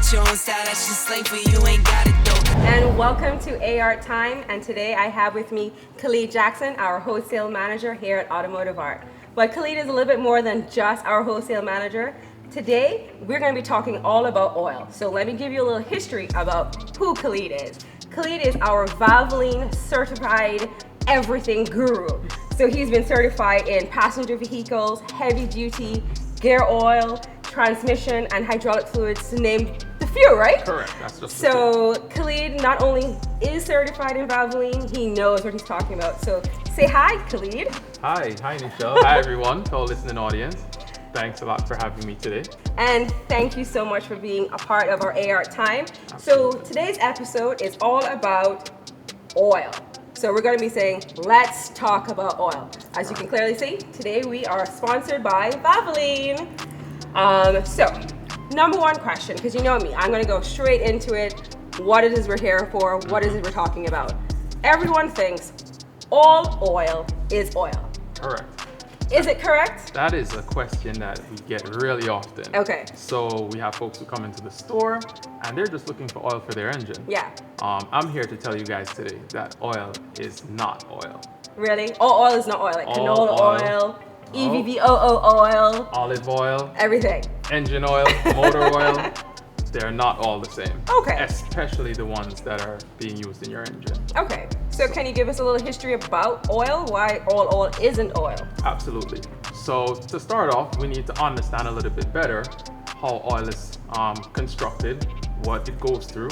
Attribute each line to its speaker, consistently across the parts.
Speaker 1: got your own style, that's just slang for you, ain't got it though.
Speaker 2: And welcome to AR Time, and today I have with me Khalid Jackson, our wholesale manager here at Automotive Art. But Khalid is a little bit more than just our wholesale manager. Today, we're going to be talking all about oil. So let me give you a little history about who Khalid is. Khalid is our Valvoline certified everything guru. So he's been certified in passenger vehicles, heavy duty, gear oil, transmission, and hydraulic fluids, to name the few, right?
Speaker 3: Correct, that's just
Speaker 2: So Khalid not only is certified in Valvoline, he knows what he's talking about. So say hi, Khalid.
Speaker 3: Hi Nichelle. Hi everyone, to our listening audience. Thanks a lot for having me today.
Speaker 2: And thank you so much for being a part of our AR Time.
Speaker 3: Absolutely.
Speaker 2: So today's episode is all about oil. So we're going to be saying, let's talk about oil. As you can clearly see, today we are sponsored by Valvoline. So number one question, because you know me, I'm going to go straight into it. What it is we're here for, what is it we're talking about. Everyone thinks all oil is oil.
Speaker 3: Correct.
Speaker 2: Is it correct?
Speaker 3: That is a question that we get really often.
Speaker 2: Okay.
Speaker 3: So we have folks who come into the store and they're just looking for oil for their engine.
Speaker 2: Yeah.
Speaker 3: I'm here to tell you guys today that oil is not oil.
Speaker 2: Really? All oil is not oil, like
Speaker 3: All
Speaker 2: canola oil, EVVOO oil,
Speaker 3: Olive oil,
Speaker 2: everything.
Speaker 3: engine oil, motor oil, they're not all the same.
Speaker 2: Okay.
Speaker 3: Especially the ones that are being used in your engine.
Speaker 2: Okay, so can you give us a little history about oil? Why all oil isn't oil?
Speaker 3: Absolutely. So to start off, we need to understand a little bit better how oil is constructed, what it goes through,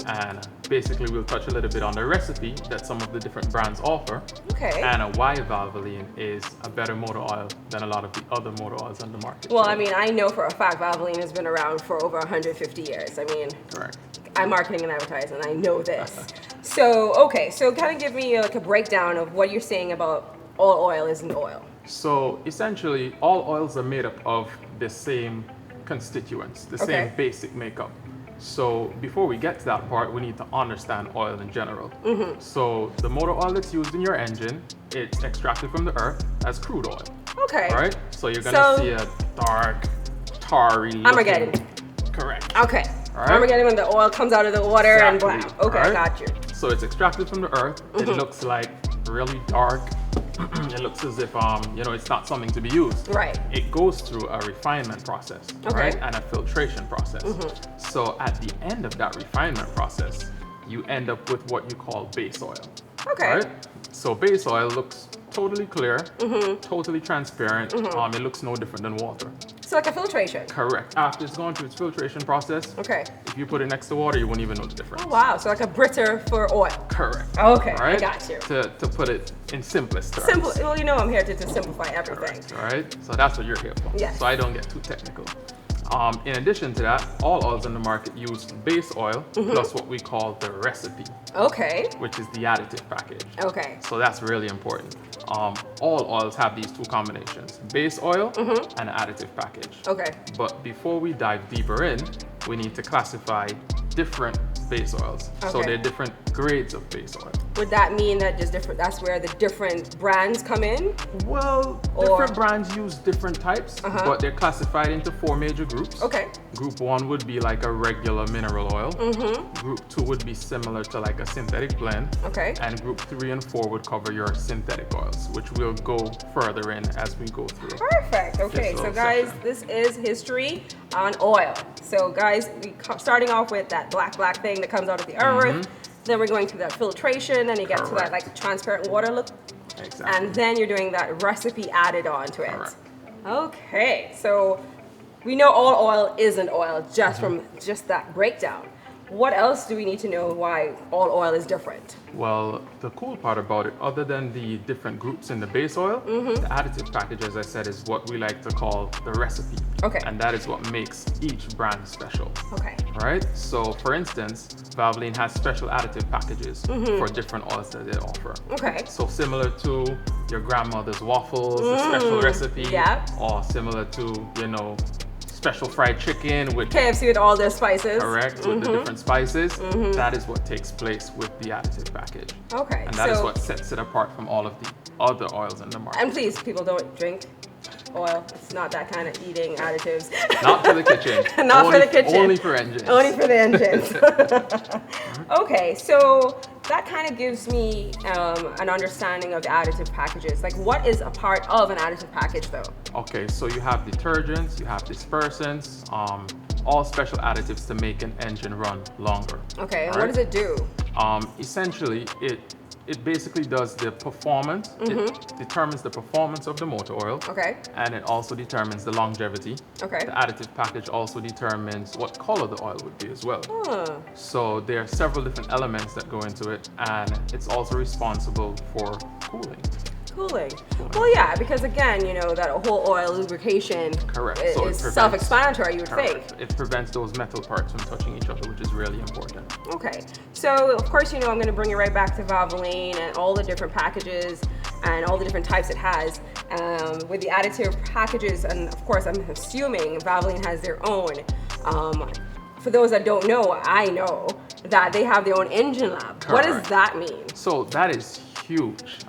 Speaker 3: and basically we'll touch a little bit on the recipe that some of the different brands offer,
Speaker 2: Okay.
Speaker 3: and why Valvoline is a better motor oil than a lot of the other motor oils on the market.
Speaker 2: Well, I mean, I know for a fact Valvoline has been around for over 150 years. I mean,
Speaker 3: Correct.
Speaker 2: I'm marketing and advertising, I know this. So, okay, so kind of give me like a breakdown of what you're saying about all oil isn't oil.
Speaker 3: So essentially, all oils are made up of the same constituents, the
Speaker 2: Okay.
Speaker 3: same basic makeup. So before we get to that part, we need to understand oil in general. So the motor oil that's used in your engine, it's extracted from the earth as crude oil,
Speaker 2: Okay.
Speaker 3: right? So you're gonna see a dark, tarry looking.
Speaker 2: Armageddon.
Speaker 3: Correct.
Speaker 2: Okay.
Speaker 3: Alright.
Speaker 2: Armageddon when the oil comes out of the water and
Speaker 3: Exactly.
Speaker 2: blah. Okay, I
Speaker 3: Alright.
Speaker 2: got you.
Speaker 3: So it's extracted from the earth. It looks like really dark. It looks as if it's not something to be used.
Speaker 2: Right.
Speaker 3: It goes through a refinement process,
Speaker 2: Okay.
Speaker 3: right? And a filtration process. So at the end of that refinement process, you end up with what you call base oil.
Speaker 2: Okay.
Speaker 3: Right? So base oil looks totally clear, totally transparent. It looks no different than water.
Speaker 2: So like a filtration.
Speaker 3: Correct. After it's gone through its filtration process,
Speaker 2: Okay.
Speaker 3: if you put it next to water, you won't even know the difference.
Speaker 2: Oh, wow, so like a britter for oil.
Speaker 3: Correct.
Speaker 2: Okay, I
Speaker 3: Right?
Speaker 2: got you.
Speaker 3: To put it in simplest terms.
Speaker 2: Simple. Well, you know I'm here to simplify everything.
Speaker 3: Correct. All right. So that's what you're here for.
Speaker 2: Yes.
Speaker 3: So I don't get too technical. In addition to that, all oils in the market use base oil plus what we call the recipe,
Speaker 2: Okay.
Speaker 3: which is the additive package.
Speaker 2: Okay.
Speaker 3: So that's really important. All oils have these two combinations, base oil and additive package.
Speaker 2: Okay.
Speaker 3: But before we dive deeper in, we need to classify different base oils. So
Speaker 2: Okay.
Speaker 3: there are different grades of base oil.
Speaker 2: Would that mean that just different? That's where the different brands come in.
Speaker 3: Well,
Speaker 2: Or-
Speaker 3: different brands use different types,
Speaker 2: Uh-huh.
Speaker 3: but they're classified into 4 major groups.
Speaker 2: Okay.
Speaker 3: Group 1 would be like a regular mineral oil. Group 2 would be similar to like a synthetic blend.
Speaker 2: Okay.
Speaker 3: And group 3 and 4 would cover your synthetic oils, which we'll go further in as we go through.
Speaker 2: Perfect. Okay.
Speaker 3: This
Speaker 2: So
Speaker 3: little
Speaker 2: guys,
Speaker 3: section.
Speaker 2: this is history on oil. So guys, starting off with that black thing that comes out of the earth. Then we're going through that filtration, and you get to that
Speaker 3: Correct.
Speaker 2: like transparent water look.
Speaker 3: Exactly.
Speaker 2: And then you're doing that recipe added on to it.
Speaker 3: Correct.
Speaker 2: Okay, so we know all oil isn't oil just from just that breakdown. What else do we need to know why all oil is different?
Speaker 3: Well, the cool part about it, other than the different groups in the base oil, the additive package, as I said, is what we like to call the recipe.
Speaker 2: Okay.
Speaker 3: And that is what makes each brand special.
Speaker 2: Okay.
Speaker 3: Right? So, for instance, Valvoline has special additive packages for different oils that they offer.
Speaker 2: Okay.
Speaker 3: So, similar to your grandmother's waffles, a special recipe,
Speaker 2: Yeah.
Speaker 3: or similar to, special fried chicken with
Speaker 2: KFC with all their spices.
Speaker 3: correct with the different spices. That is what takes place with the additive package.
Speaker 2: Okay.
Speaker 3: And that is
Speaker 2: so,
Speaker 3: what sets it apart from all of the other oils in the market.
Speaker 2: and please, people don't drink. oil. It's not that kind of eating additives.
Speaker 3: Not for the kitchen.
Speaker 2: Not for the kitchen.
Speaker 3: Only for engines.
Speaker 2: Only for the engines. Okay, so that kind of gives me an understanding of the additive packages. Like, what is a part of an additive package, though?
Speaker 3: Okay, so you have detergents, you have dispersants, all special additives to make an engine run longer.
Speaker 2: Okay, and
Speaker 3: All
Speaker 2: what
Speaker 3: right?
Speaker 2: does it do?
Speaker 3: Essentially, it basically does the performance. It determines the performance of the motor oil.
Speaker 2: Okay.
Speaker 3: And it also determines the longevity.
Speaker 2: Okay.
Speaker 3: The additive package also determines what color the oil would be as well.
Speaker 2: Huh.
Speaker 3: So there are several different elements that go into it, and it's also responsible for cooling.
Speaker 2: Cooling. Well, yeah, because again, you know, that whole oil lubrication
Speaker 3: Correct.
Speaker 2: is,
Speaker 3: So it
Speaker 2: is
Speaker 3: prevents-
Speaker 2: self-explanatory, you would think.
Speaker 3: Correct. It prevents those metal parts from touching each other, which is really important.
Speaker 2: Okay, so of course, you know, I'm going to bring you right back to Valvoline and all the different packages and all the different types it has. With the additive packages, and of course, I'm assuming Valvoline has their own. For those that don't know, I know that they have their own engine lab. What does
Speaker 3: Correct.
Speaker 2: that mean?
Speaker 3: So that is huge.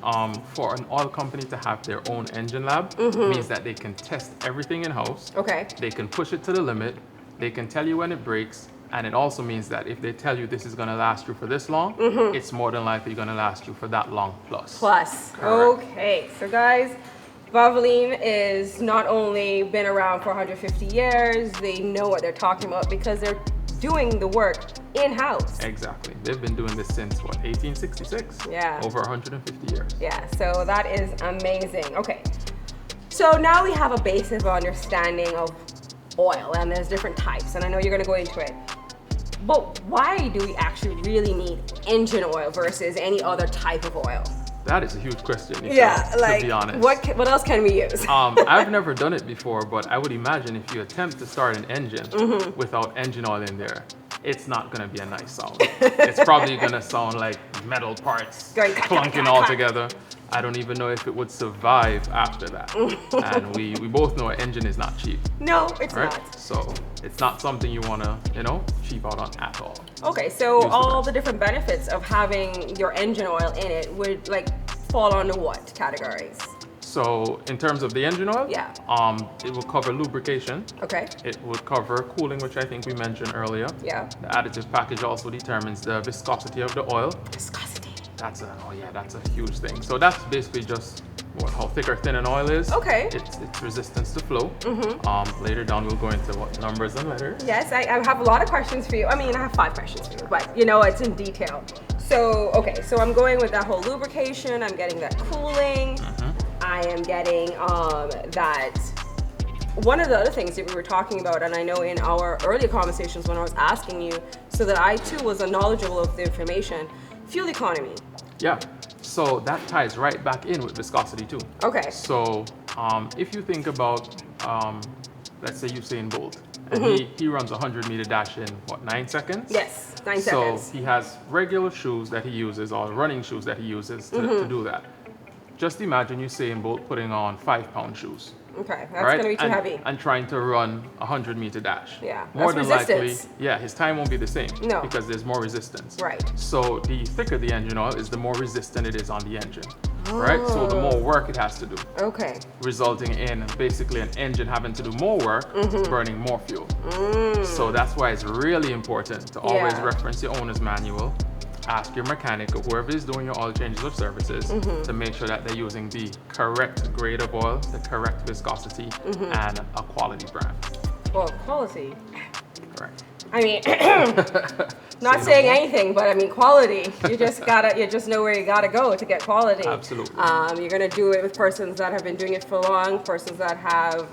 Speaker 3: For an oil company to have their own engine lab means that they can test everything in-house.
Speaker 2: Okay.
Speaker 3: They can push it to the limit. They can tell you when it breaks. And it also means that if they tell you this is going to last you for this long, it's more than likely going to last you for that long plus.
Speaker 2: Plus.
Speaker 3: Correct.
Speaker 2: Okay, so guys, Valvoline is not only been around for 150 years, they know what they're talking about because they're doing the work in-house.
Speaker 3: Exactly. They've been doing this since, what, 1866?
Speaker 2: Yeah.
Speaker 3: Over 150 years.
Speaker 2: Yeah, so that is amazing. Okay, so now we have a basic understanding of oil, and there's different types, and I know you're gonna go into it. But why do we actually really need engine oil versus any other type of oil?
Speaker 3: That is a huge question,
Speaker 2: Yeah, like,
Speaker 3: to be honest.
Speaker 2: what else can we use?
Speaker 3: I've never done it before, but I would imagine if you attempt to start an engine without engine oil in there, it's not going to be a nice sound. It's probably going to sound like metal parts
Speaker 2: Going
Speaker 3: clunking all together. I don't even know if it would survive after that. And we both know an engine is not cheap,
Speaker 2: No, it's
Speaker 3: right?
Speaker 2: not.
Speaker 3: So it's not something you want to, cheap out on at all.
Speaker 2: Okay, so
Speaker 3: Use the
Speaker 2: all
Speaker 3: best.
Speaker 2: the different benefits of having your engine oil in it would like fall under what categories?
Speaker 3: So in terms of the engine oil,
Speaker 2: Yeah.
Speaker 3: it will cover lubrication.
Speaker 2: Okay.
Speaker 3: It would cover cooling, which I think we mentioned earlier.
Speaker 2: Yeah.
Speaker 3: The additive package also determines the viscosity of the oil.
Speaker 2: Viscosity.
Speaker 3: That's a huge thing. So that's basically just how thick or thin an oil is.
Speaker 2: Okay.
Speaker 3: Its resistance to flow. Later down we'll go into what numbers and letters.
Speaker 2: Yes, I have a lot of questions for you. I mean, I have 5 questions for you, but it's in detail. So, okay, so I'm going with that whole lubrication, I'm getting that cooling, I am getting that. One of the other things that we were talking about, and I know in our earlier conversations when I was asking you, so that I too was knowledgeable of the information, fuel economy.
Speaker 3: Yeah. So that ties right back in with viscosity too.
Speaker 2: Okay.
Speaker 3: So if you think about, let's say Usain Bolt, and he runs a 100-meter dash in, 9 seconds?
Speaker 2: Yes, 9
Speaker 3: So
Speaker 2: seconds.
Speaker 3: he has regular shoes that he uses, or running shoes that he uses to do that. Just imagine Usain Bolt putting on 5-pound shoes.
Speaker 2: Okay, that's
Speaker 3: right?
Speaker 2: gonna be too heavy.
Speaker 3: And trying to run a 100-meter dash.
Speaker 2: Yeah,
Speaker 3: More
Speaker 2: that's
Speaker 3: than likely,
Speaker 2: resistance.
Speaker 3: his time won't be the same.
Speaker 2: No.
Speaker 3: Because there's more resistance.
Speaker 2: Right.
Speaker 3: So the thicker the engine oil is, the more resistant it is on the engine. Right? So the more work it has to do,
Speaker 2: Okay.
Speaker 3: resulting in basically an engine having to do more work, burning more fuel. So that's why it's really important to always
Speaker 2: Yeah.
Speaker 3: reference your owner's manual. Ask your mechanic or whoever is doing your oil changes or services to make sure that they're using the correct grade of oil, the correct viscosity, and a quality brand.
Speaker 2: Well, quality.
Speaker 3: Correct.
Speaker 2: I mean, not saying anything, but I mean quality. You just know where you gotta go to get quality.
Speaker 3: Absolutely.
Speaker 2: You're gonna do it with persons that have been doing it for long, persons that have,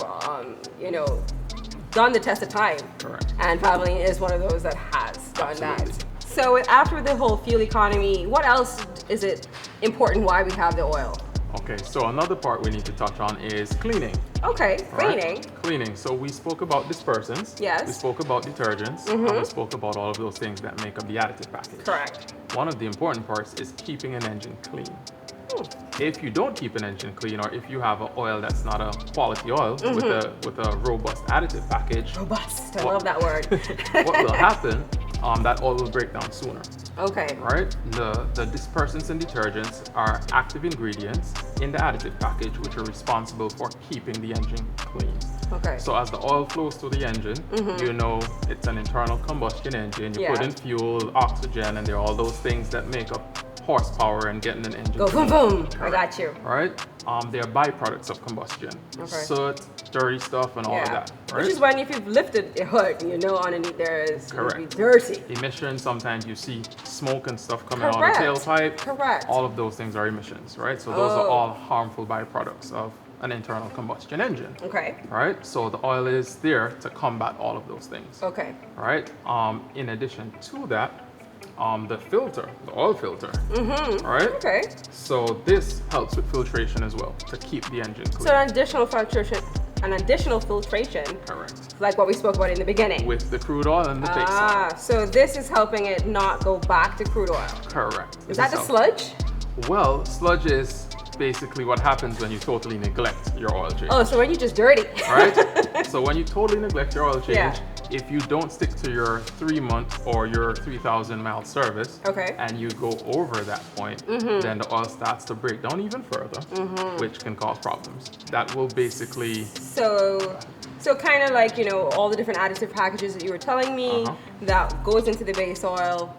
Speaker 2: done the test of time.
Speaker 3: Correct.
Speaker 2: And Valvoline is one of those that has done
Speaker 3: Absolutely.
Speaker 2: that. So after the whole fuel economy, what else is it important why we have the oil?
Speaker 3: Okay, so another part we need to touch on is cleaning.
Speaker 2: Okay,
Speaker 3: Right?
Speaker 2: cleaning.
Speaker 3: Cleaning. So we spoke about dispersants.
Speaker 2: Yes.
Speaker 3: We spoke about detergents. And we spoke about all of those things that make up the additive package.
Speaker 2: Correct.
Speaker 3: One of the important parts is keeping an engine clean. If you don't keep an engine clean, or if you have an oil that's not a quality oil with a robust additive package,
Speaker 2: Robust. I
Speaker 3: What-
Speaker 2: love that word.
Speaker 3: what will happen? That oil will break down sooner.
Speaker 2: Okay.
Speaker 3: Right? The dispersants and detergents are active ingredients in the additive package which are responsible for keeping the engine clean.
Speaker 2: Okay.
Speaker 3: So as the oil flows through the engine, you know it's an internal combustion engine. You put in fuel, oxygen, and there are all those things that make up horsepower and getting an engine
Speaker 2: Go boom
Speaker 3: clean.
Speaker 2: boom. I got you.
Speaker 3: Right? They are byproducts of combustion.
Speaker 2: Okay.
Speaker 3: Soot, dirty stuff, and all of that. Right?
Speaker 2: Which is when if you've lifted a hood, you know underneath there is
Speaker 3: Correct.
Speaker 2: it'll be dirty.
Speaker 3: Emissions, sometimes you see smoke and stuff coming
Speaker 2: Correct.
Speaker 3: out of the tailpipe.
Speaker 2: Correct.
Speaker 3: All of those things are emissions, right? So those are all harmful byproducts of an internal combustion engine.
Speaker 2: Okay.
Speaker 3: Right? So the oil is there to combat all of those things.
Speaker 2: Okay.
Speaker 3: Right? In addition to that, the filter, the oil filter. Right?
Speaker 2: Okay.
Speaker 3: So this helps with filtration as well to keep the engine clean.
Speaker 2: So an additional filtration,
Speaker 3: Correct.
Speaker 2: like what we spoke about in the beginning.
Speaker 3: With the crude oil and the base oil.
Speaker 2: So this is helping it not go back to crude oil.
Speaker 3: Correct.
Speaker 2: Is that the sludge?
Speaker 3: Well, sludge is basically what happens when you totally neglect your oil change.
Speaker 2: Oh, so when you just dirty.
Speaker 3: Right? So when you totally neglect your oil change,
Speaker 2: Yeah.
Speaker 3: if you don't stick to your 3-month or your 3,000 mile service,
Speaker 2: Okay.
Speaker 3: and you go over that point, then the oil starts to break down even further, which can cause problems. That will basically
Speaker 2: So kind of like, you know, all the different additive packages that you were telling me that goes into the base oil.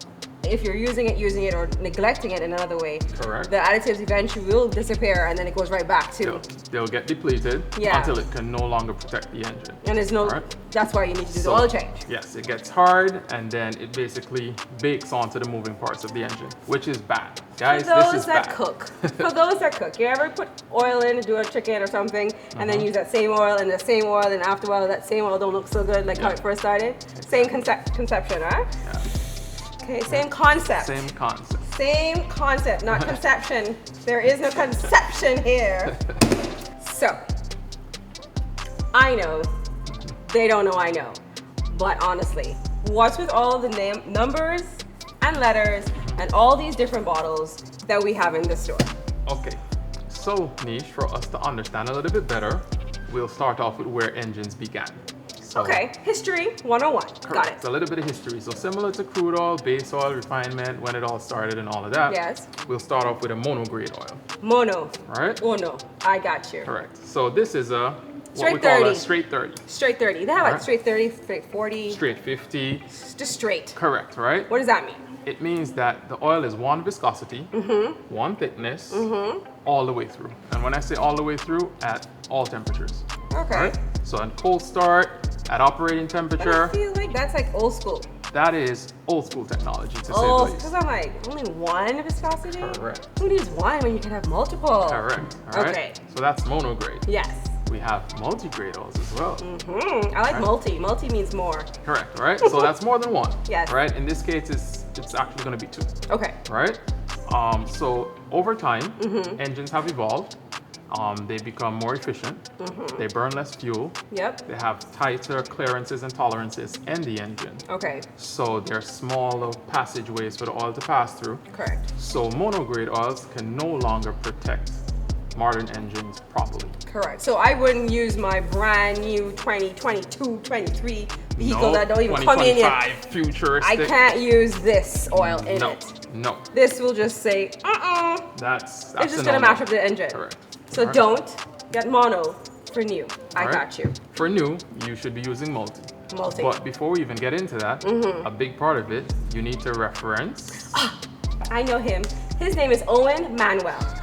Speaker 2: If you're using it or neglecting it in another way,
Speaker 3: Correct.
Speaker 2: the additives eventually will disappear and then it goes right back to.
Speaker 3: they'll get depleted until it can no longer protect the engine.
Speaker 2: And there's no,
Speaker 3: Right.
Speaker 2: that's why you need to do
Speaker 3: So,
Speaker 2: the oil change.
Speaker 3: Yes, it gets hard and then it basically bakes onto the moving parts of the engine, which is bad. Guys,
Speaker 2: For those
Speaker 3: this is
Speaker 2: that
Speaker 3: bad.
Speaker 2: cook, for those that cook, you ever put oil in to do a chicken or something, and then use that same oil and the same oil, and after a while that same oil don't look so good like how it first started? Same conception, right?
Speaker 3: Yeah.
Speaker 2: Okay, same concept.
Speaker 3: Same concept.
Speaker 2: Same concept, not conception. There is no conception here. So, I know, they don't know I know, but honestly, what's with all the numbers and letters and all these different bottles that we have in the store?
Speaker 3: Okay, so Nish, for us to understand a little bit better, we'll start off with where engines began. So,
Speaker 2: Okay, history 101. Got
Speaker 3: correct.
Speaker 2: it.
Speaker 3: It's a little bit of history. So similar to crude oil, base oil, refinement, when it all started and all of that.
Speaker 2: Yes.
Speaker 3: We'll start off with a monograde oil,
Speaker 2: Mono.
Speaker 3: right?
Speaker 2: Oh no, I got you.
Speaker 3: Correct. So this is a what
Speaker 2: Straight
Speaker 3: we call
Speaker 2: 30.
Speaker 3: a straight 30,
Speaker 2: Straight 30. They have like
Speaker 3: Alright.
Speaker 2: straight 30, straight 40.
Speaker 3: straight 50.
Speaker 2: Just straight.
Speaker 3: Correct, right?
Speaker 2: What does that mean?
Speaker 3: It means that the oil is one viscosity, one thickness, all the way through. And when I say all the way through, at all temperatures.
Speaker 2: Okay.
Speaker 3: Right? So in cold start, at operating
Speaker 2: But I
Speaker 3: temperature,
Speaker 2: feel like that's like old school.
Speaker 3: that is old school technology to say
Speaker 2: Oh,
Speaker 3: the least.
Speaker 2: because I'm like, only one viscosity?
Speaker 3: Correct.
Speaker 2: Who needs one when you can have multiple?
Speaker 3: Correct. All right.
Speaker 2: Okay.
Speaker 3: So that's monograde.
Speaker 2: Yes.
Speaker 3: We have multigrade oils as well.
Speaker 2: I like multi. Multi means more.
Speaker 3: Correct, right? So that's more than one.
Speaker 2: Yes.
Speaker 3: Right? In this case, it's actually going to be 2.
Speaker 2: Okay.
Speaker 3: Right? So over time, engines have evolved. They become more efficient. They burn less fuel.
Speaker 2: Yep.
Speaker 3: They have tighter clearances and tolerances in the engine.
Speaker 2: Okay.
Speaker 3: So there are smaller passageways for the oil to pass through.
Speaker 2: Correct.
Speaker 3: So monograde oils can no longer protect modern engines properly.
Speaker 2: Correct. So I wouldn't use my brand new 2022, 23 vehicle
Speaker 3: No,
Speaker 2: that don't even come in yet.
Speaker 3: 2025 futuristic.
Speaker 2: I can't use this oil in
Speaker 3: No,
Speaker 2: it.
Speaker 3: no.
Speaker 2: This will just say,
Speaker 3: That's
Speaker 2: It's just
Speaker 3: a
Speaker 2: gonna
Speaker 3: no-no.
Speaker 2: match up the engine.
Speaker 3: Correct.
Speaker 2: So
Speaker 3: Alright.
Speaker 2: don't get mono for new. I
Speaker 3: Alright.
Speaker 2: got you.
Speaker 3: For new, you should be using multi.
Speaker 2: Multi.
Speaker 3: But before we even get into that, a big part of it, you need to reference.
Speaker 2: I know him. His name is Owen Manuel.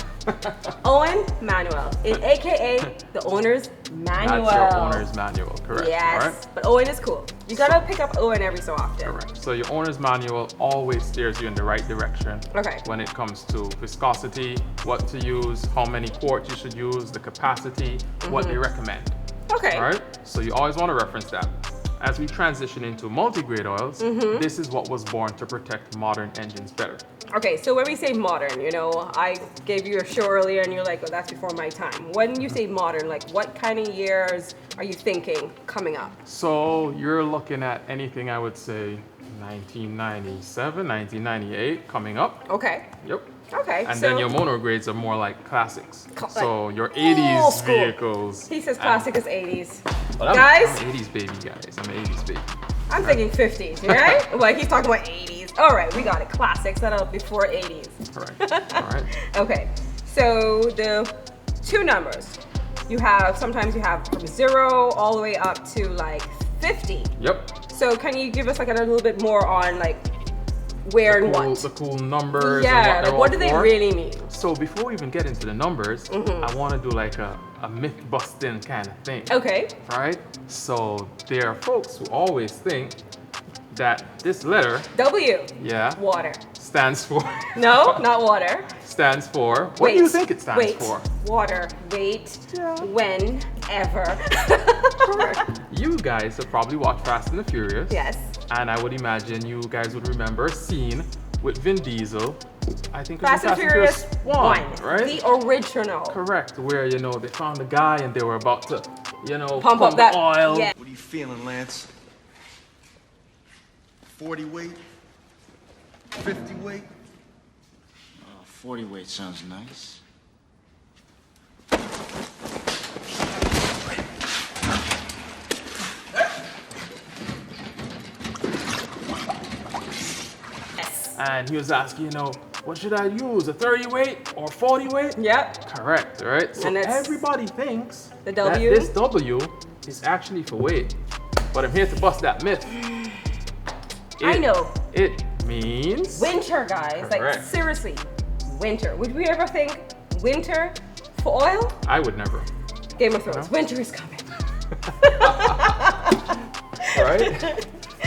Speaker 2: Owen Manuel, aka the owner's manual.
Speaker 3: That's your owner's manual, correct?
Speaker 2: Yes,
Speaker 3: Alright?
Speaker 2: but Owen is cool. You gotta pick up Owen every so often.
Speaker 3: Correct. So your owner's manual always steers you in the right direction
Speaker 2: Okay.
Speaker 3: when it comes to viscosity, what to use, how many quarts you should use, the capacity, what they recommend.
Speaker 2: Okay.
Speaker 3: All right. So you always want to reference that. As we transition into multigrade oils, this is what was born to protect modern engines better.
Speaker 2: Okay, so when we say modern, you know, I gave you a show earlier and you're like, oh, that's before my time. When you say modern, like what kind of years are you thinking coming up?
Speaker 3: So you're looking at anything I would say 1997, 1998 coming up.
Speaker 2: Okay.
Speaker 3: Yep.
Speaker 2: Okay.
Speaker 3: And
Speaker 2: so
Speaker 3: then your monogrades are more like classics.
Speaker 2: Like
Speaker 3: So your
Speaker 2: old
Speaker 3: 80s
Speaker 2: school.
Speaker 3: vehicles.
Speaker 2: He says classic is 80s.
Speaker 3: But I'm
Speaker 2: Guys?
Speaker 3: an 80s baby, guys. I'm an 80s baby.
Speaker 2: I'm thinking 50s, right? Like he's talking about 80s. All right, we got it. Classics that are before 80s.
Speaker 3: Correct. All right.
Speaker 2: Okay, so the two numbers. Sometimes you have from 0 all the way up to like 50.
Speaker 3: Yep.
Speaker 2: So can you give us like a little bit more on like where and what?
Speaker 3: The cool numbers.
Speaker 2: Yeah,
Speaker 3: and
Speaker 2: like what do they really mean?
Speaker 3: So before we even get into the numbers, I want to do like a myth busting kind of thing.
Speaker 2: Okay.
Speaker 3: Right? So there are folks who always think that this letter,
Speaker 2: W.
Speaker 3: yeah,
Speaker 2: Water.
Speaker 3: stands for.
Speaker 2: No, not water.
Speaker 3: Stands for. What do you think it stands for?
Speaker 2: Water. Wait.
Speaker 3: Yeah.
Speaker 2: Whenever.
Speaker 3: Correct. You guys have probably watched Fast and the Furious.
Speaker 2: Yes.
Speaker 3: And I would imagine you guys would remember a scene with Vin Diesel. I think it was
Speaker 2: Fast and Furious
Speaker 3: 1, right?
Speaker 2: The original.
Speaker 3: Correct. Where, you know, they found the guy and they were about to, you know,
Speaker 2: Pump up that
Speaker 3: oil.
Speaker 2: Yeah.
Speaker 4: What are you feeling, Lance? 40 weight? 50 weight?
Speaker 5: 40 weight sounds nice.
Speaker 2: Yes.
Speaker 3: And he was asking, you know, what should I use, a 30 weight or 40 weight?
Speaker 2: Yep.
Speaker 3: Correct, right? So
Speaker 2: And it's
Speaker 3: everybody thinks
Speaker 2: the
Speaker 3: that
Speaker 2: W?
Speaker 3: this W is actually for weight. But I'm here to bust that myth.
Speaker 2: I know.
Speaker 3: It means
Speaker 2: Winter, guys. Like
Speaker 3: Correct.
Speaker 2: seriously, winter. Would we ever think winter for oil?
Speaker 3: I would never.
Speaker 2: Game of Thrones. Winter is coming.
Speaker 3: Right?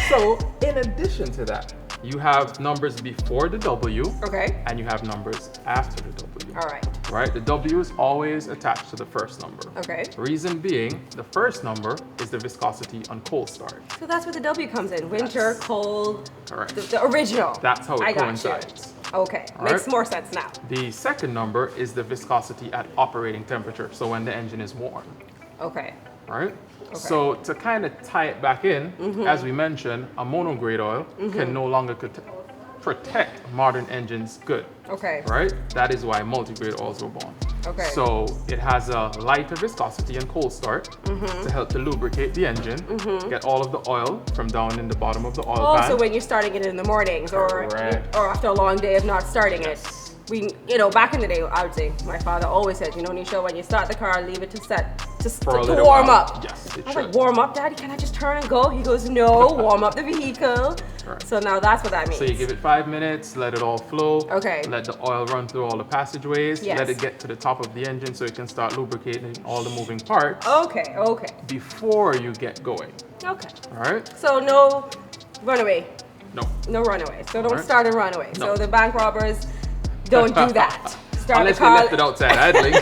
Speaker 3: So in addition to that, you have numbers before the W.
Speaker 2: Okay.
Speaker 3: And you have numbers after the W.
Speaker 2: All right.
Speaker 3: Right? The W is always attached to the first number.
Speaker 2: Okay.
Speaker 3: Reason being, the first number is the viscosity on cold start.
Speaker 2: So that's where the W comes in. Winter,
Speaker 3: Yes.
Speaker 2: cold.
Speaker 3: Correct.
Speaker 2: The original.
Speaker 3: That's how it
Speaker 2: I got
Speaker 3: coincides.
Speaker 2: you. Okay.
Speaker 3: All
Speaker 2: Makes
Speaker 3: right.
Speaker 2: more sense now.
Speaker 3: The second number is the viscosity at operating temperature, so when the engine is warm.
Speaker 2: Okay.
Speaker 3: Right? So to kind of tie it back in, as we mentioned, a monograde oil can no longer protect modern engines good.
Speaker 2: Okay.
Speaker 3: Right? That is why multigrade oils were born.
Speaker 2: Okay.
Speaker 3: So it has a lighter viscosity and cold start to help to lubricate the engine, get all of the oil from down in the bottom of the oil pan.
Speaker 2: Also, when you're starting it in the mornings or
Speaker 3: Correct.
Speaker 2: after a long day of not starting it. Back in the day, I would say, my father always said, Nisha, when you start the car, leave it to set, to
Speaker 3: For a
Speaker 2: to
Speaker 3: little
Speaker 2: warm
Speaker 3: while.
Speaker 2: up.
Speaker 3: Yes, it
Speaker 2: I was
Speaker 3: should.
Speaker 2: like, warm up, Daddy? Can I just turn and go? He goes, no, warm up the vehicle.
Speaker 3: Correct.
Speaker 2: So now that's what that means.
Speaker 3: So you give it 5 minutes, let it all flow.
Speaker 2: Okay.
Speaker 3: Let the oil run through all the passageways.
Speaker 2: Yes.
Speaker 3: Let it get to the top of the engine so it can start lubricating all the moving parts
Speaker 2: Okay.
Speaker 3: before you get going.
Speaker 2: Okay.
Speaker 3: All right?
Speaker 2: So no runaway.
Speaker 3: No.
Speaker 2: No runaway. So don't
Speaker 3: Alright.
Speaker 2: start a runaway.
Speaker 3: No.
Speaker 2: So the bank robbers don't do that. Start
Speaker 3: Unless
Speaker 2: the
Speaker 3: they
Speaker 2: car.
Speaker 3: left it outside idling.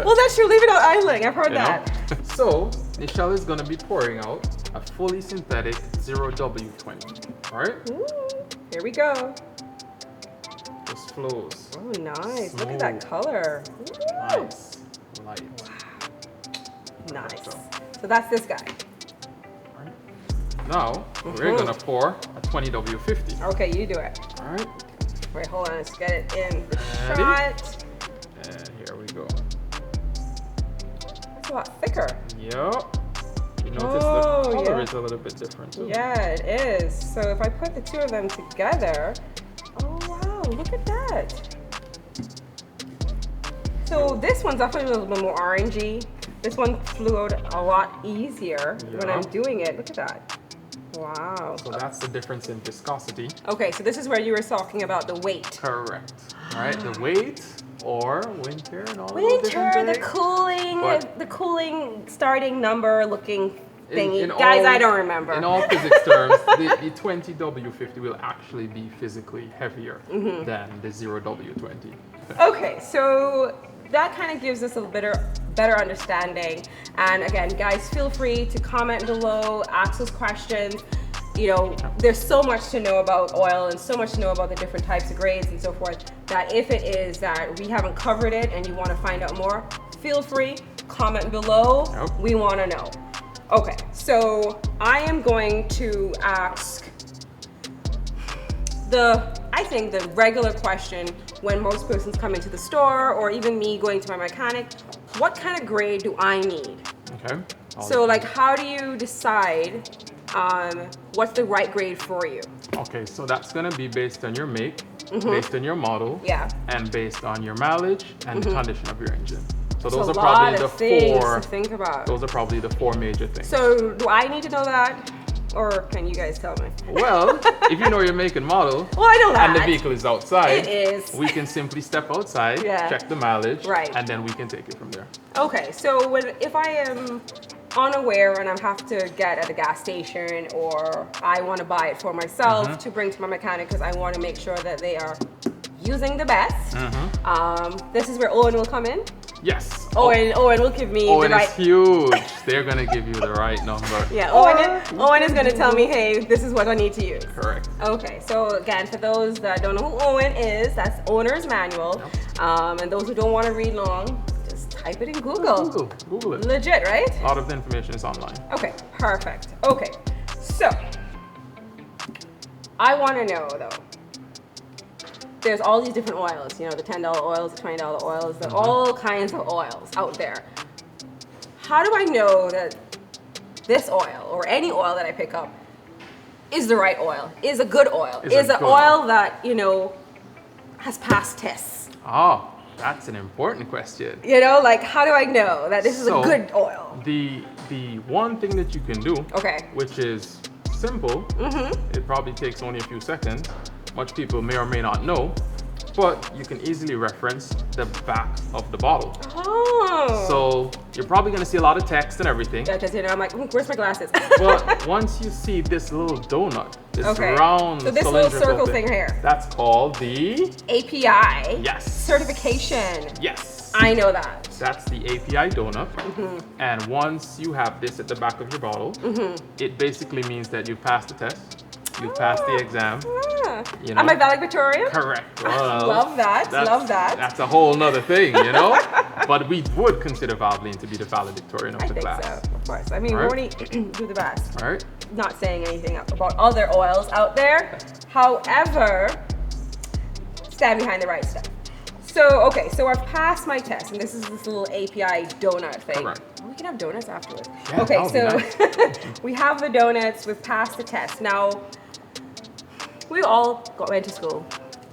Speaker 2: Well, that's true. Leave it out idling. I've heard
Speaker 3: You know?
Speaker 2: that.
Speaker 3: So Nichelle is going to be pouring out a fully synthetic 0W20. All right?
Speaker 2: Ooh, here we go.
Speaker 3: Just flows.
Speaker 2: Oh, nice. Look at that
Speaker 3: Smooth.
Speaker 2: color. Ooh.
Speaker 3: Nice. Light.
Speaker 2: Nice. So that's this guy.
Speaker 3: All right. Now, we're going to pour a 20W50.
Speaker 2: Okay, you do it.
Speaker 3: All right?
Speaker 2: Wait, hold on. Let's get it in the
Speaker 3: Ready?
Speaker 2: shot.
Speaker 3: And here we go.
Speaker 2: It's a lot thicker.
Speaker 3: Yup. You notice
Speaker 2: Oh,
Speaker 3: the color
Speaker 2: yeah.
Speaker 3: is a little bit different too.
Speaker 2: Yeah, it is. So if I put the two of them together, oh wow, look at that. So this one's definitely a little bit more orangey. This one flew out a lot easier when
Speaker 3: Yeah.
Speaker 2: I'm doing it. Look at that. Wow.
Speaker 3: So that's the difference in viscosity.
Speaker 2: Okay, so this is where you were talking about the weight.
Speaker 3: Correct. All right, the weight or winter and all those different
Speaker 2: Winter, the
Speaker 3: things.
Speaker 2: cooling,
Speaker 3: But-
Speaker 2: the cooling starting number looking thingy.
Speaker 3: In
Speaker 2: Guys,
Speaker 3: all-
Speaker 2: I don't remember.
Speaker 3: In all physics terms, the 20W50 will actually be physically heavier
Speaker 2: Mm-hmm.
Speaker 3: than the 0W20.
Speaker 2: Okay, so that kind of gives us a better understanding. And again, guys, feel free to comment below, ask us questions. There's so much to know about oil and so much to know about the different types of grades and so forth, that if it is that we haven't covered it and you want to find out more, feel free, comment below.
Speaker 3: Yep.
Speaker 2: We want to know. Okay, so I am going to ask I think the regular question when most persons come into the store, or even me going to my mechanic, what kind of grade do I need?
Speaker 3: Okay.
Speaker 2: So like, how do you decide what's the right grade for you?
Speaker 3: Okay, so that's gonna be based on your make, based on your model,
Speaker 2: Yeah.
Speaker 3: and based on your mileage and the condition of your engine. So
Speaker 2: It's
Speaker 3: those
Speaker 2: a
Speaker 3: are probably
Speaker 2: lot
Speaker 3: the
Speaker 2: of things
Speaker 3: four.
Speaker 2: to think about.
Speaker 3: Those are probably the four major things.
Speaker 2: So do I need to know that, or can you guys tell me?
Speaker 3: Well, if you know your make and model,
Speaker 2: Well, I know
Speaker 3: and the
Speaker 2: that.
Speaker 3: vehicle is outside,
Speaker 2: It is.
Speaker 3: we can simply step outside,
Speaker 2: Yeah.
Speaker 3: check the mileage,
Speaker 2: Right.
Speaker 3: and then we can take it from there.
Speaker 2: Okay, so if I am unaware and I have to get at a gas station, or I want to buy it for myself to bring to my mechanic because I want to make sure that they are using the best, this is where Owen will come in.
Speaker 3: Yes.
Speaker 2: Owen will give me
Speaker 3: Owen
Speaker 2: the right.
Speaker 3: is huge. They're gonna give you the right number.
Speaker 2: Yeah, Owen is going to tell me, hey, this is what I need to use.
Speaker 3: Correct.
Speaker 2: Okay, so again, for those that don't know who Owen is, that's owner's manual. And those who don't want to read long, just type it in Google.
Speaker 3: Google it.
Speaker 2: Legit, right?
Speaker 3: A lot of the information is online.
Speaker 2: Okay, perfect. Okay, so I want to know though. There's all these different oils, you know, the $10 oils, the $20 oils, there are all kinds of oils out there. How do I know that this oil or any oil that I pick up is the right oil, is a good oil, is an oil that, you know, has passed tests?
Speaker 3: Oh, that's an important question.
Speaker 2: You know, like how do I know that this is a good oil?
Speaker 3: The one thing that you can do,
Speaker 2: Okay.
Speaker 3: which is simple, it probably takes only a few seconds. Much people may or may not know, but you can easily reference the back of the bottle.
Speaker 2: Oh.
Speaker 3: So you're probably gonna see a lot of text and everything.
Speaker 2: Yeah, because you know, I'm like, where's my glasses?
Speaker 3: But once you see this little donut, this
Speaker 2: Okay.
Speaker 3: round
Speaker 2: So this little
Speaker 3: cylindrical
Speaker 2: circle thing here.
Speaker 3: that's called the
Speaker 2: API.
Speaker 3: Yes.
Speaker 2: Certification.
Speaker 3: Yes.
Speaker 2: I know that.
Speaker 3: That's the API donut. And once you have this at the back of your bottle, it basically means that you've passed the test, you've passed the exam.
Speaker 2: Ah.
Speaker 3: You know?
Speaker 2: Am I valedictorian?
Speaker 3: Correct. Well,
Speaker 2: Love that. Love that.
Speaker 3: That's a whole nother thing, you know? But we would consider Valvoline to be the valedictorian of
Speaker 2: I
Speaker 3: the
Speaker 2: think
Speaker 3: class.
Speaker 2: so, of course. I mean,
Speaker 3: All
Speaker 2: we
Speaker 3: right.
Speaker 2: only do the best.
Speaker 3: All right?
Speaker 2: Not saying anything about other oils out there. However, stand behind the right stuff. So, okay, so I've passed my test, and this is this little API donut thing.
Speaker 3: Correct.
Speaker 2: We can have donuts afterwards.
Speaker 3: Yeah,
Speaker 2: Okay,
Speaker 3: that would be
Speaker 2: so we have the donuts, we've passed the test. Now, we all went to school.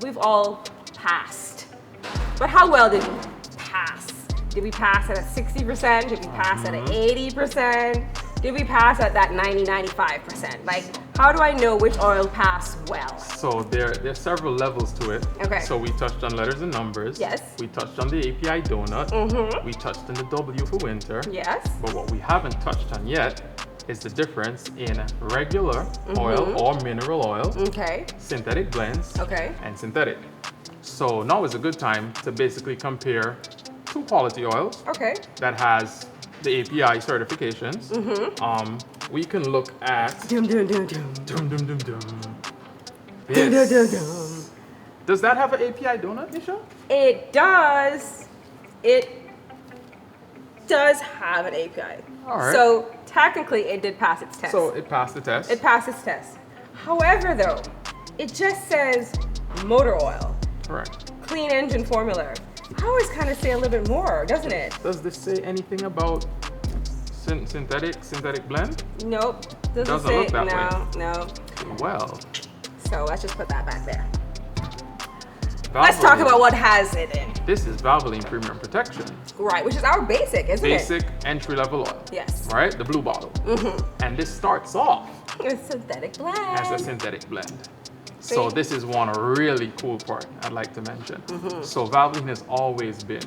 Speaker 2: We've all passed. But how well did we pass? Did we pass at a 60%? Did we pass at an 80%? Did we pass at that 95%? Like, how do I know which oil passed well?
Speaker 3: So there's several levels to it.
Speaker 2: Okay.
Speaker 3: So we touched on letters and numbers.
Speaker 2: Yes.
Speaker 3: We touched on the API donut. We touched on the W for winter.
Speaker 2: Yes.
Speaker 3: But what we haven't touched on yet is the difference in regular oil or mineral oil,
Speaker 2: Okay.
Speaker 3: synthetic blends,
Speaker 2: Okay.
Speaker 3: and synthetic. So now is a good time to basically compare two quality oils
Speaker 2: Okay.
Speaker 3: that has the API certifications. We can look at
Speaker 2: Dum dum dum dum.
Speaker 3: dum dum dum dum.
Speaker 2: Dum dum
Speaker 3: Yes.
Speaker 2: dum dum.
Speaker 3: Does that have an API donut, Nisha?
Speaker 2: It does. It does have an API.
Speaker 3: All right.
Speaker 2: So technically, it did pass its test.
Speaker 3: So it passed the test.
Speaker 2: It passed its test. However, though, it just says motor oil,
Speaker 3: Correct.
Speaker 2: clean engine formula. I always kind of say a little bit more, doesn't it?
Speaker 3: Does this say anything about synthetic blend?
Speaker 2: Nope.
Speaker 3: Doesn't
Speaker 2: say
Speaker 3: look that
Speaker 2: no.
Speaker 3: Well,
Speaker 2: So let's just put that back there. Let's talk about what has it in.
Speaker 3: This is Valvoline Premium Protection.
Speaker 2: Right, which is our basic, isn't
Speaker 3: Basic entry-level oil.
Speaker 2: it? Yes.
Speaker 3: Right? The blue bottle. And this starts off
Speaker 2: It's synthetic blend.
Speaker 3: as a synthetic blend. So
Speaker 2: See?
Speaker 3: this is one really cool part I'd like to mention. So Valvoline has always been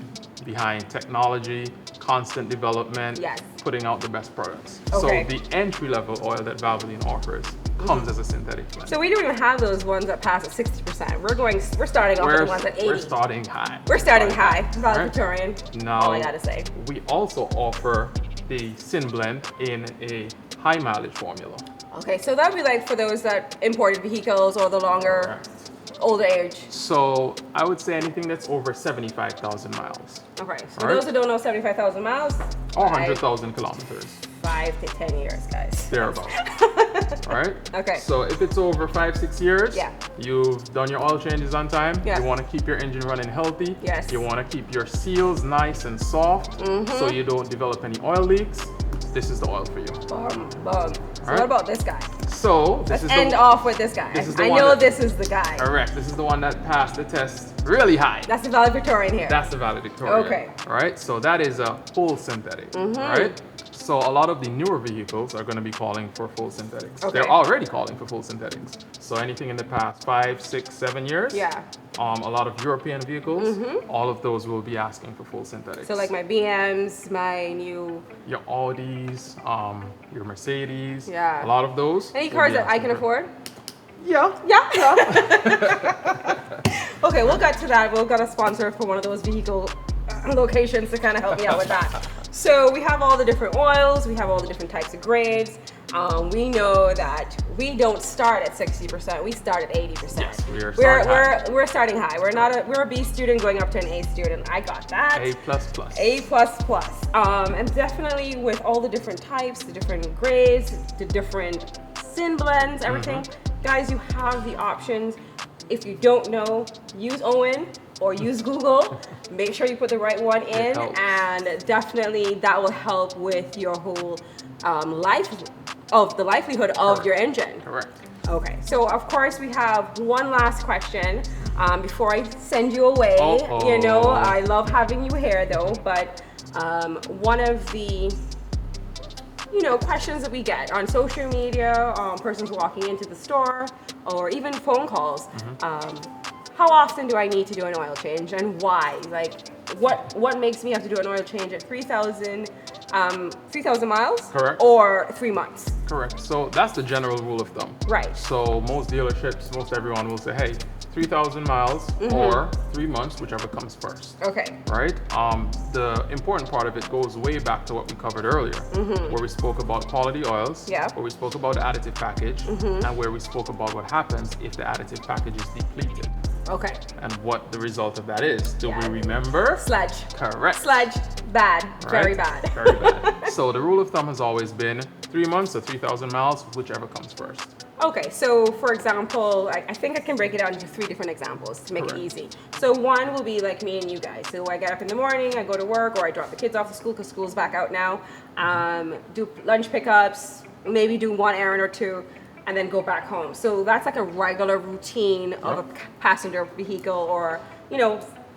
Speaker 3: behind technology, constant development,
Speaker 2: Yes.
Speaker 3: putting out the best products.
Speaker 2: Okay.
Speaker 3: So the entry-level oil that Valvoline offers comes as a synthetic blend.
Speaker 2: So we don't even have those ones that pass at 60%. We're starting off with the ones at 80.
Speaker 3: We're starting high.
Speaker 2: We're starting high.
Speaker 3: Right?
Speaker 2: Valedictorian.
Speaker 3: Now,
Speaker 2: All I gotta say.
Speaker 3: we also offer the Syn Blend in a high mileage formula.
Speaker 2: Okay, so that would be like for those that imported vehicles or the longer,
Speaker 3: Correct.
Speaker 2: older age.
Speaker 3: So I would say anything that's over 75,000 miles
Speaker 2: Okay, so
Speaker 3: All right.
Speaker 2: those that don't know 75,000 miles,
Speaker 3: or
Speaker 2: 5
Speaker 3: 100,000 kilometers,
Speaker 2: to 10 years, guys.
Speaker 3: thereabouts. All right?
Speaker 2: Okay.
Speaker 3: So if it's over 5-6 years,
Speaker 2: Yeah.
Speaker 3: you've done your oil changes on time,
Speaker 2: Yeah.
Speaker 3: you want to keep your engine running healthy,
Speaker 2: Yes.
Speaker 3: you want to keep your seals nice and soft so you don't develop any oil leaks, this is the oil for you.
Speaker 2: Bum. So what about this guy?
Speaker 3: So this
Speaker 2: Let's
Speaker 3: is
Speaker 2: end off with this guy.
Speaker 3: this is the
Speaker 2: I
Speaker 3: one
Speaker 2: know
Speaker 3: that-
Speaker 2: this is the guy.
Speaker 3: Correct. This is the one that passed the test really high.
Speaker 2: That's the valedictorian here.
Speaker 3: That's the valedictorian.
Speaker 2: Okay.
Speaker 3: All right. So that is a full synthetic. Right. So a lot of the newer vehicles are going to be calling for full synthetics.
Speaker 2: Okay.
Speaker 3: They're already calling for full synthetics. So anything in the past 5, 6, 7 years.
Speaker 2: Yeah.
Speaker 3: A lot of European vehicles, all of those will be asking for full synthetics.
Speaker 2: So like my BMs, my new
Speaker 3: Your Audis, your Mercedes.
Speaker 2: Yeah.
Speaker 3: A lot of those.
Speaker 2: any
Speaker 3: will
Speaker 2: cars
Speaker 3: be
Speaker 2: that I
Speaker 3: asking
Speaker 2: can
Speaker 3: for-
Speaker 2: afford.
Speaker 3: Yeah.
Speaker 2: Yeah. Okay, we'll get to that. We'll get a sponsor for one of those vehicle locations to kind of help me out with that. So we have all the different oils. We have all the different types of grades. We know that we don't start at 60%. We start at 80%.
Speaker 3: Yes, we are starting high.
Speaker 2: We're starting high. We're a B student going up to an A student. I got that.
Speaker 3: A++.
Speaker 2: A++. And definitely with all the different types, the different grades, the different sin blends, everything, guys, you have the options. If you don't know, use Owen or use Google. Make sure you put the right one in,
Speaker 3: helps.
Speaker 2: and definitely that will help with your whole livelihood of your engine.
Speaker 3: Correct.
Speaker 2: Okay, so of course we have one last question before I send you away.
Speaker 3: Uh-oh.
Speaker 2: You know, I love having you here though, but one of the questions that we get on social media, persons walking into the store, or even phone calls. How often do I need to do an oil change, and why? Like, what makes me have to do an oil change at 3,000 miles?
Speaker 3: Correct.
Speaker 2: Or 3 months?
Speaker 3: Correct. So that's the general rule of thumb.
Speaker 2: Right.
Speaker 3: So most dealerships, most everyone will say, hey, 3,000 miles or 3 months, whichever comes first.
Speaker 2: Okay.
Speaker 3: Right? The important part of it goes way back to what we covered earlier, where we spoke about quality oils,
Speaker 2: Yeah.
Speaker 3: where we spoke about the additive package, and where we spoke about what happens if the additive package is depleted,
Speaker 2: Okay.
Speaker 3: and what the result of that is. Do
Speaker 2: Yeah.
Speaker 3: we remember?
Speaker 2: Sludge.
Speaker 3: Correct.
Speaker 2: Sludge. Bad. Very
Speaker 3: Right?
Speaker 2: bad.
Speaker 3: Very bad. So the rule of thumb has always been 3 months or 3,000 miles, whichever comes first.
Speaker 2: Okay, so for example, I think I can break it down into 3 different examples to make
Speaker 3: Correct.
Speaker 2: it easy. So one will be like me and you guys. So I get up in the morning, I go to work, or I drop the kids off to school because school's back out now. Do lunch pickups, maybe do one errand or two, and then go back home. So that's like a regular routine of a passenger vehicle, or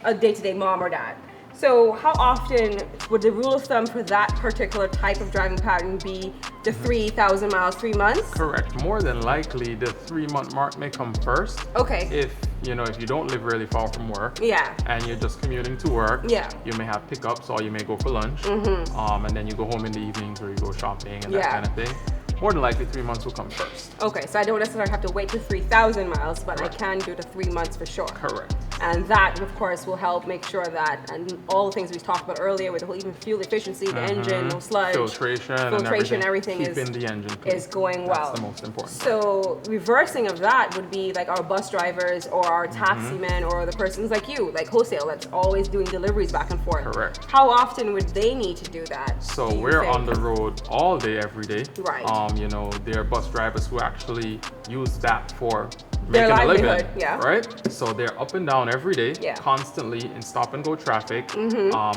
Speaker 2: a day-to-day mom or dad. So how often would the rule of thumb for that particular type of driving pattern be the 3,000 miles, 3 months?
Speaker 3: Correct. More than likely, the 3-month mark may come first.
Speaker 2: Okay.
Speaker 3: If you don't live really far from work,
Speaker 2: Yeah.
Speaker 3: and you're just commuting to work,
Speaker 2: Yeah.
Speaker 3: you may have pickups or you may go for lunch, and then you go home in the evenings or you go shopping and that
Speaker 2: Yeah.
Speaker 3: kind of thing. More than likely, 3 months will come first.
Speaker 2: Okay, so I don't necessarily have to wait to 3,000 miles, but
Speaker 3: Correct.
Speaker 2: I can do the 3 months for sure.
Speaker 3: Correct.
Speaker 2: And that, of course, will help make sure that, and all the things we talked about earlier with the whole even fuel efficiency, the engine, no sludge,
Speaker 3: Filtration, and
Speaker 2: everything
Speaker 3: keeping the engine clean.
Speaker 2: is going well.
Speaker 3: That's the most important part.
Speaker 2: So reversing of that would be like our bus drivers or our taxi men or the persons like you, like wholesale, that's always doing deliveries back and forth.
Speaker 3: Correct.
Speaker 2: How often would they need to do that?
Speaker 3: So
Speaker 2: do you
Speaker 3: we're
Speaker 2: think?
Speaker 3: on the road all day, every day.
Speaker 2: Right.
Speaker 3: There are bus drivers who actually use that for
Speaker 2: Their
Speaker 3: making a living.
Speaker 2: livelihood, yeah.
Speaker 3: Right? So they're up and down every day,
Speaker 2: Yeah.
Speaker 3: constantly in stop and go traffic,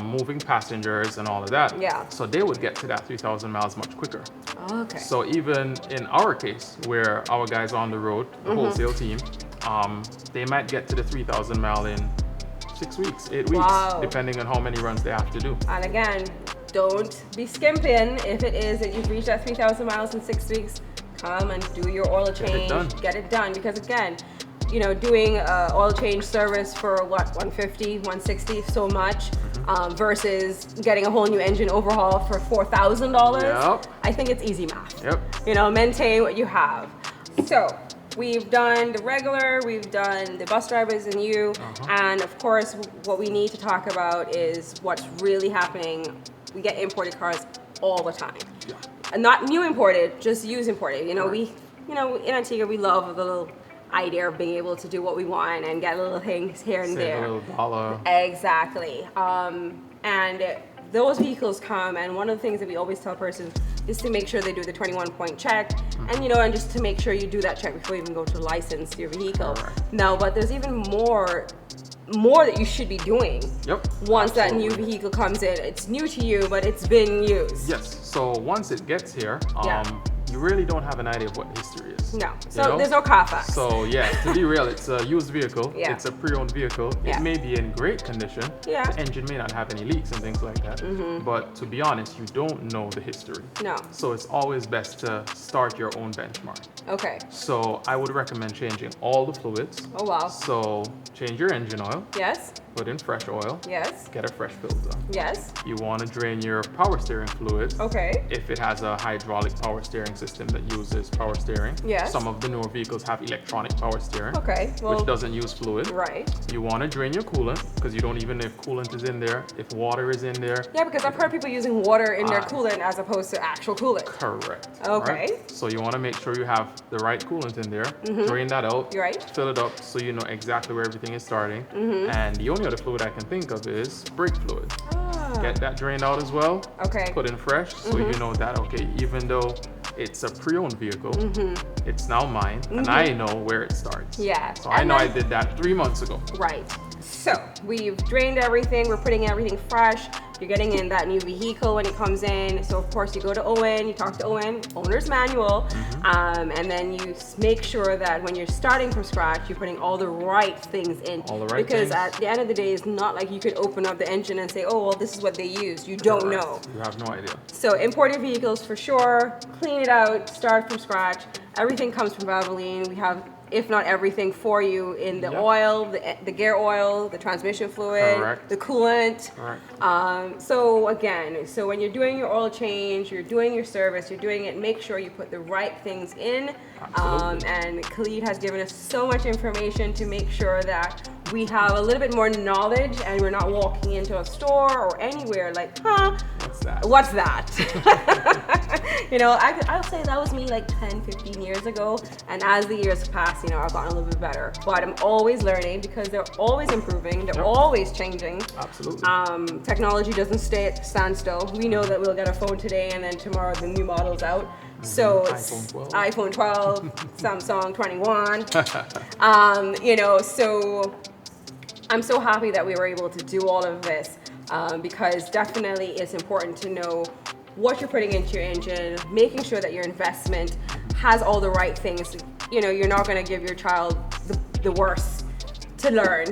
Speaker 3: moving passengers and all of that.
Speaker 2: Yeah.
Speaker 3: So they would get to that 3,000 miles much quicker.
Speaker 2: Okay.
Speaker 3: So even in our case, where our guys are on the road, the wholesale team, they might get to the 3,000 mile in 6 weeks, 8 weeks,
Speaker 2: Wow.
Speaker 3: depending on how many runs they have to do.
Speaker 2: And again, don't be skimping. If it is that you've reached that 3,000 miles in 6 weeks, come and do your oil change. Get it done. Because again, doing oil change service for what, 150, 160, so much, versus getting a whole new engine overhaul for $4,000.
Speaker 3: Yep.
Speaker 2: I think it's easy math.
Speaker 3: Yep.
Speaker 2: Maintain what you have. So we've done the regular, we've done the bus drivers and you, and of course, what we need to talk about is what's really happening. We get imported cars all the time.
Speaker 3: Yeah.
Speaker 2: And not new imported, just used imported. We, in Antigua, we love the little idea of being able to do what we want and get little things here and
Speaker 3: Save
Speaker 2: there.
Speaker 3: a little dollar.
Speaker 2: Exactly. And those vehicles come, and one of the things that we always tell persons is to make sure they do the 21-point check, and and just to make sure you do that check before you even go to license your vehicle.
Speaker 3: Correct.
Speaker 2: No, but there's even more that you should be doing.
Speaker 3: Yep.
Speaker 2: Once that new
Speaker 3: Absolutely.
Speaker 2: vehicle comes in, it's new to you, but it's been used.
Speaker 3: Yes. So once it gets here,
Speaker 2: Yeah.
Speaker 3: you really don't have an idea of what the history is.
Speaker 2: No.
Speaker 3: You
Speaker 2: So
Speaker 3: know?
Speaker 2: there's no car facts.
Speaker 3: So yeah, to be real, it's a used vehicle.
Speaker 2: Yeah.
Speaker 3: It's a pre-owned vehicle.
Speaker 2: Yeah.
Speaker 3: It may be in great condition.
Speaker 2: Yeah.
Speaker 3: The engine may not have any leaks and things like that. But to be honest, you don't know the history.
Speaker 2: No.
Speaker 3: So it's always best to start your own benchmark.
Speaker 2: Okay.
Speaker 3: So I would recommend changing all the fluids.
Speaker 2: Oh wow.
Speaker 3: So change your engine oil,
Speaker 2: Yes.
Speaker 3: put in fresh oil,
Speaker 2: Yes.
Speaker 3: get a fresh filter.
Speaker 2: Yes.
Speaker 3: You want to drain your power steering fluid.
Speaker 2: Okay.
Speaker 3: If it has a hydraulic power steering system that uses power steering.
Speaker 2: Yes.
Speaker 3: Some of the newer vehicles have electronic power steering.
Speaker 2: Okay. Well.
Speaker 3: Which doesn't use fluid.
Speaker 2: Right.
Speaker 3: You want to drain your coolant because you don't even know if coolant is in there, if water is in there.
Speaker 2: Yeah, because I've heard people using water in their
Speaker 3: Ah.
Speaker 2: coolant as opposed to actual coolant.
Speaker 3: Correct.
Speaker 2: Okay.
Speaker 3: Right? So you want to make sure you have the right coolant in there. Drain that out.
Speaker 2: You're right.
Speaker 3: Fill it up so you know exactly where everything is starting. And the only other fluid I can think of is brake fluid.
Speaker 2: Ah.
Speaker 3: Get that drained out as well.
Speaker 2: Okay.
Speaker 3: Put in fresh so you know that, okay, even though it's a pre-owned vehicle, it's now mine and I know where it starts.
Speaker 2: Yeah.
Speaker 3: So I
Speaker 2: And
Speaker 3: know I
Speaker 2: then-
Speaker 3: did that 3 months ago.
Speaker 2: Right. So we've drained everything. We're putting everything fresh. You're getting in that new vehicle when it comes in. So of course you go to Owen, you talk to Owen, owner's manual, and then you make sure that when you're starting from scratch, you're putting all the right things in.
Speaker 3: All the right
Speaker 2: because
Speaker 3: things.
Speaker 2: at the end of the day, it's not like you could open up the engine and say, oh, well, this is what they use. You don't
Speaker 3: Correct.
Speaker 2: know.
Speaker 3: You have no idea.
Speaker 2: So imported vehicles for sure, clean it out, start from scratch. Everything comes from Valvoline. We have, if not everything, for you in the
Speaker 3: Yep.
Speaker 2: oil, the gear oil, the transmission fluid,
Speaker 3: Correct.
Speaker 2: the coolant.
Speaker 3: Correct.
Speaker 2: So again, so when you're doing your oil change, you're doing your service, you're doing it, make sure you put the right things in.
Speaker 3: Absolutely.
Speaker 2: And Khalid has given us so much information to make sure that we have a little bit more knowledge and we're not walking into a store or anywhere like, huh,
Speaker 3: What's that?
Speaker 2: what's that? You know, I'll say that was me like 10, 15 years ago. And as the years pass, you know, I've gotten a little bit better. But I'm always learning because they're always improving. They're
Speaker 3: Yep.
Speaker 2: always changing.
Speaker 3: Absolutely.
Speaker 2: Technology doesn't stand still. We know that we'll get a phone today and then tomorrow the new model's out. So it's
Speaker 3: iPhone 12.
Speaker 2: iPhone 12, Samsung 21. You know, so I'm so happy that we were able to do all of this because definitely it's important to know what you're putting into your engine, making sure that your investment has all the right things. You know, you're not going to give your child the worst to learn.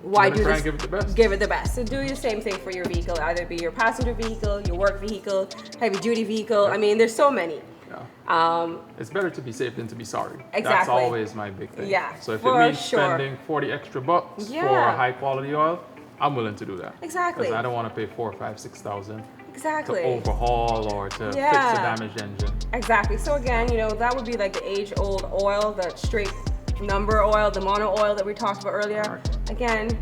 Speaker 2: Why do
Speaker 3: try
Speaker 2: this?
Speaker 3: and give it the best.
Speaker 2: Give it the best. So do the same thing for your vehicle, either be your passenger vehicle, your work vehicle, heavy duty vehicle. I mean, there's so many.
Speaker 3: Yeah. It's better to be safe than to be sorry. That's
Speaker 2: Exactly.
Speaker 3: always my big thing.
Speaker 2: Yeah,
Speaker 3: So if it
Speaker 2: for
Speaker 3: means
Speaker 2: sure.
Speaker 3: spending 40 extra bucks for
Speaker 2: Yeah.
Speaker 3: high quality oil, I'm willing to do that.
Speaker 2: Exactly.
Speaker 3: Because I don't want to pay 4, 5, 6,000
Speaker 2: Exactly.
Speaker 3: to overhaul or to fix a
Speaker 2: Yeah.
Speaker 3: damaged engine.
Speaker 2: Exactly. So again, you know, that would be like the age-old oil, the straight number oil, the mono oil that we talked about earlier.
Speaker 3: Correct.
Speaker 2: Again,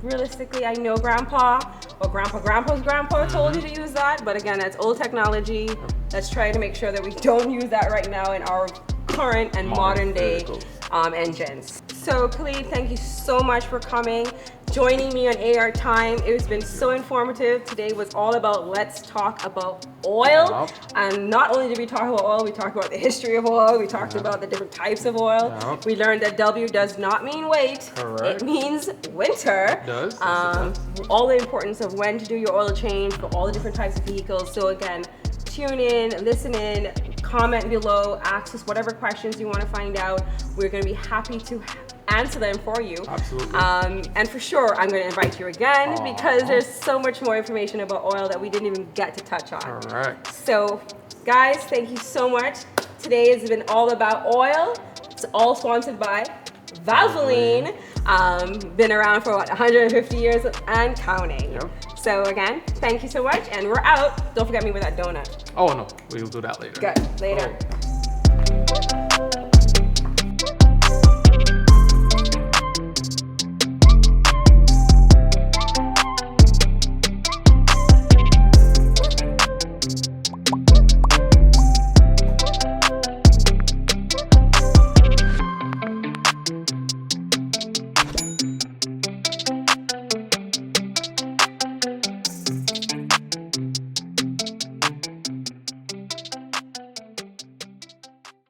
Speaker 2: realistically, I know grandpa's grandpa told you to use that, but again, that's old technology. Let's try to make sure that we don't use that right now in our current and modern day
Speaker 3: vehicles.
Speaker 2: engines. So Khalid, thank you so much for coming, joining me on AR Time. It has been so informative. Today was all about let's talk about oil.
Speaker 3: Yep.
Speaker 2: And not only did we talk about oil, we talked about the history of oil, we talked about the different types of oil.
Speaker 3: Yep.
Speaker 2: We learned that W does not mean wait.
Speaker 3: Correct.
Speaker 2: It means winter.
Speaker 3: It does. Yes, it
Speaker 2: All the importance of when to do your oil change for all the different types of vehicles. So again, tune in, listen in, comment below, ask us whatever questions you want to find out. We're going to be happy to answer them for you.
Speaker 3: Absolutely.
Speaker 2: And for sure, I'm going to invite you again
Speaker 3: Aw.
Speaker 2: because there's so much more information about oil that we didn't even get to touch on.
Speaker 3: Correct.
Speaker 2: So, guys, thank you so much. Today has been all about oil. It's all sponsored by Valvoline. Been around for what, 150 years and counting.
Speaker 3: Yep.
Speaker 2: So again, thank you so much, and we're out. Don't forget me with that donut.
Speaker 3: Oh no, we'll do that later.
Speaker 2: Good. Later.
Speaker 3: Oh.